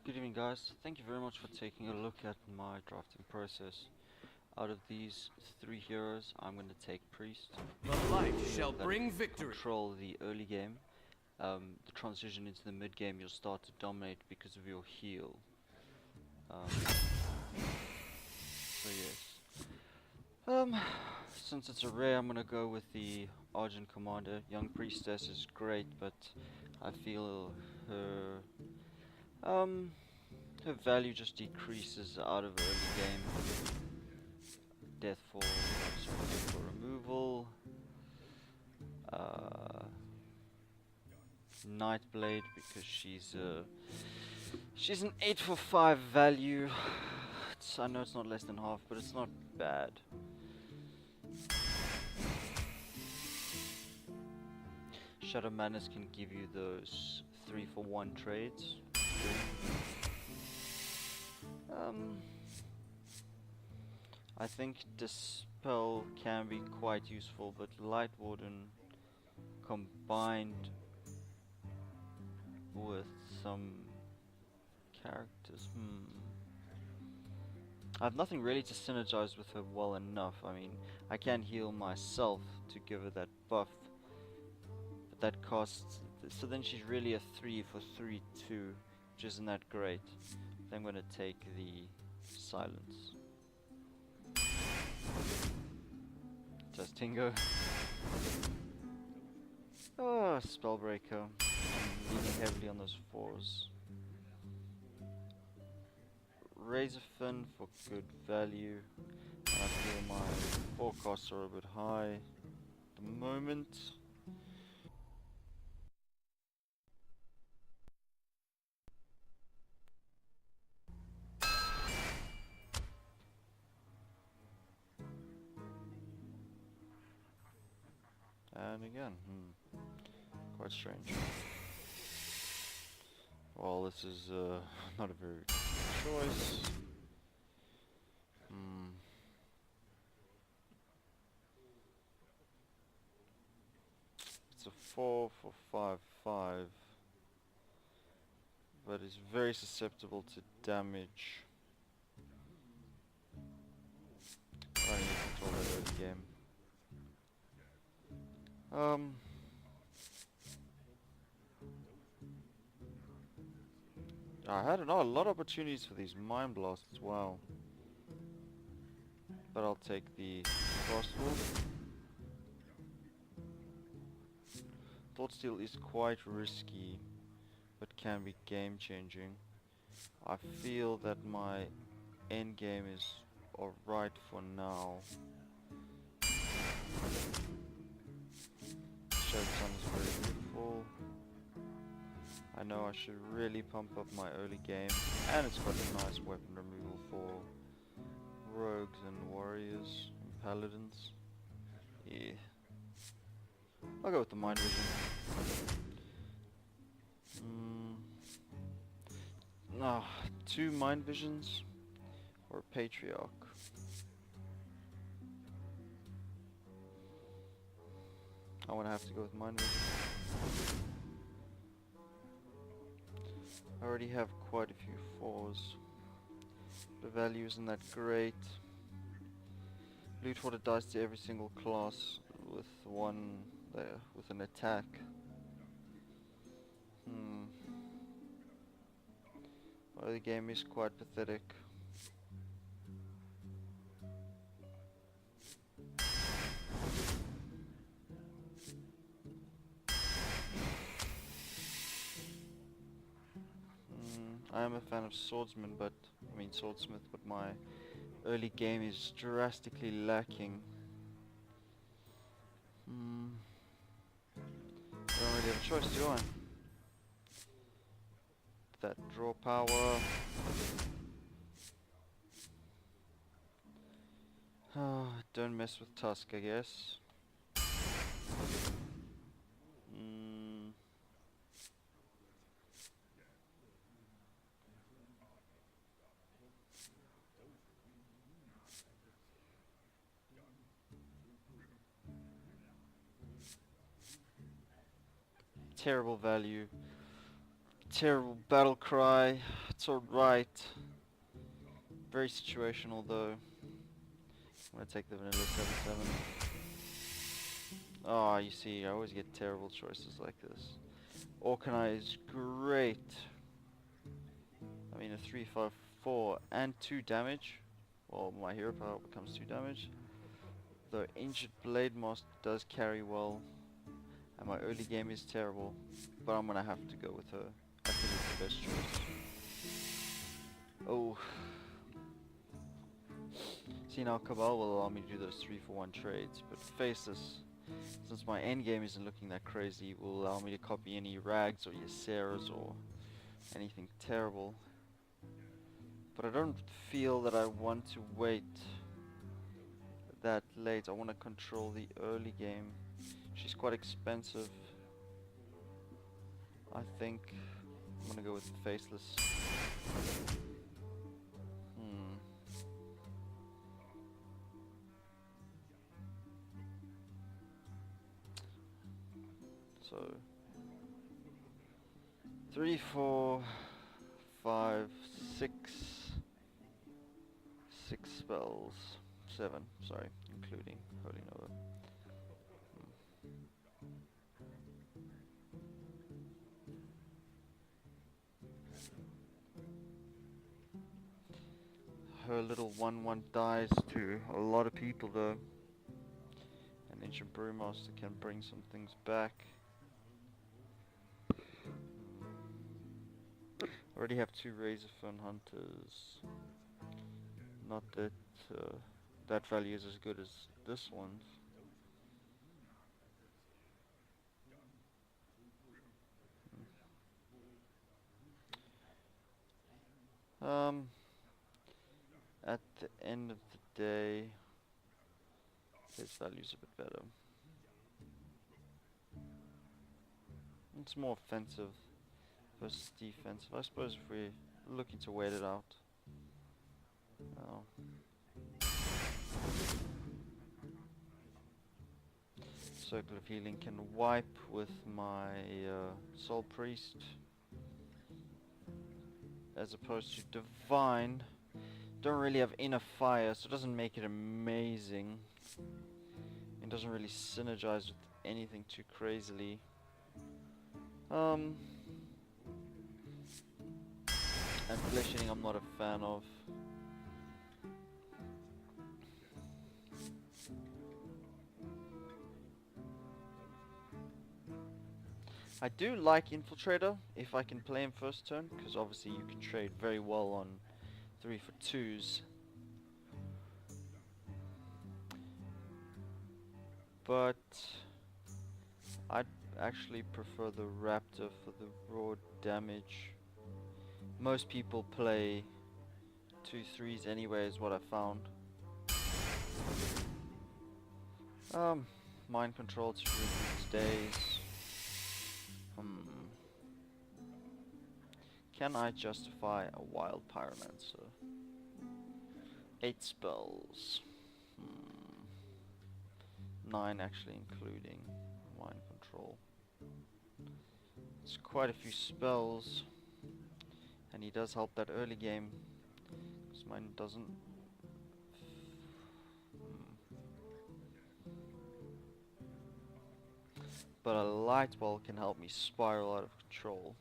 Good evening, guys. Thank you very much for taking a look at my drafting process. Out of these three heroes, I'm going to take Priest. The light shall That bring can victory. control the early game. The transition into the mid game, you'll start to dominate because of your heal. So yes. Since it's a rare, I'm gonna go with the Argent Commander. Young Priestess is great, but I feel her um her value just decreases out of early game. Death for removal. Uh, Nightblade because she's an 8 for 5 value. I know it's not less than half, but it's not bad. Shadow Madness can give you those 3 for 1 trades. Um, I think Dispel can be quite useful, but Light Warden combined with some characters. I have nothing really to synergize with her well enough. I mean, I can heal myself to give her that buff, but that costs. So then she's really a 3 for 3 2, which isn't that great. Then I'm gonna take the silence. Testingo. Oh, Spellbreaker. I'm leaning heavily on those 4s. Razorfin for good value. And I feel my forecasts are a bit high at the moment. And again, quite strange. Well, this is not a very good choice. It's a 4 for 5/5, but it's very susceptible to damage. I need to control that early game. I had a lot of opportunities for these Mind Blasts, wow. But I'll take the Frostwolf. Thoughtsteal is quite risky, but can be game changing. I feel that my end game is alright for now. Showed Sun is very beautiful. I know I should really pump up my early game, and it's got a nice weapon removal for rogues and warriors and paladins. Yeah. I'll go with the Mind Vision. Ah, 2 Mind Visions or a Patriarch. I wanna have to go with Mind Vision. I already have quite a few 4s. The value isn't that great. Loot Hoarder dies to every single class with one with an attack. Well, the game is quite pathetic. I am a fan of Swordsman, Swordsmith, but my early game is drastically lacking. I don't really have a choice, do I? That draw power. Don't mess with Tusk, I guess. Terrible value. terrible battle cry. It's alright. Very situational though. I'm gonna take the vanilla 7-7. Oh, you see, I always get terrible choices like this. Orkanai is great. I mean, a 3-5-4 and 2 damage. Well, my hero power becomes 2 damage. The Injured Blade Master does carry well. And my early game is terrible. But I'm gonna have to go with her. I think it's the best choice. Oh. See, now Cabal will allow me to do those 3-for-1 trades. But Faceless, since my endgame isn't looking that crazy, will allow me to copy any Rags or Ysera's or anything terrible. But I don't feel that I want to wait that late. I want to control the early game. She's quite expensive. I think I'm gonna go with Faceless. So 3, 4, 5, 6 spells. 7, sorry, including Holy Nova. Her little 1-1 dies to a lot of people though. An Ancient Brewmaster can bring some things back. Already have 2 Razorfern Hunters. Not that that value is as good as this one's. At the end of the day, his value's a bit better. It's more offensive versus defensive. I suppose if we're looking to wait it out. Circle of Healing can wipe with my Soul Priest. As opposed to Divine. Don't really have enough fire, so it doesn't make it amazing. It doesn't really synergize with anything too crazily. And Flesh Eating I'm not a fan of. I do like Infiltrator if I can play him first turn, because obviously you can trade very well on 3-for-2s. But I'd actually prefer the Raptor for the raw damage. Most people play 2-3s anyway, is what I found. Mind Control to ruin its days. Can I justify a Wild Pyromancer? 8 spells. 9 actually including Mind Control. It's quite a few spells. And he does help that early game. Because mine doesn't. But a Light Ball can help me spiral out of control.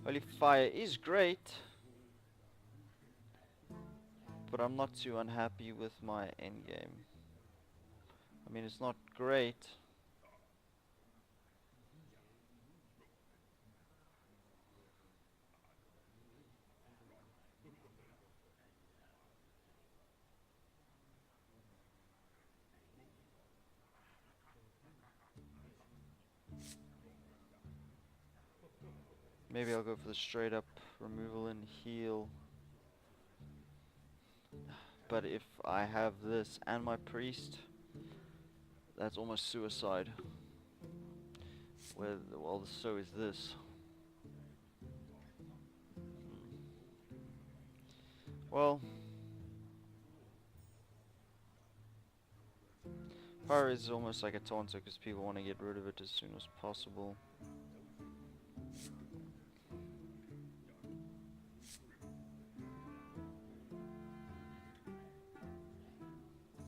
Holy Fire is great, but I'm not too unhappy with my endgame. I mean, it's not great. Maybe I'll go for the straight up removal and heal. But if I have this and my priest, that's almost suicide. Well, so is this. Well, Fire is almost like a taunter because people want to get rid of it as soon as possible.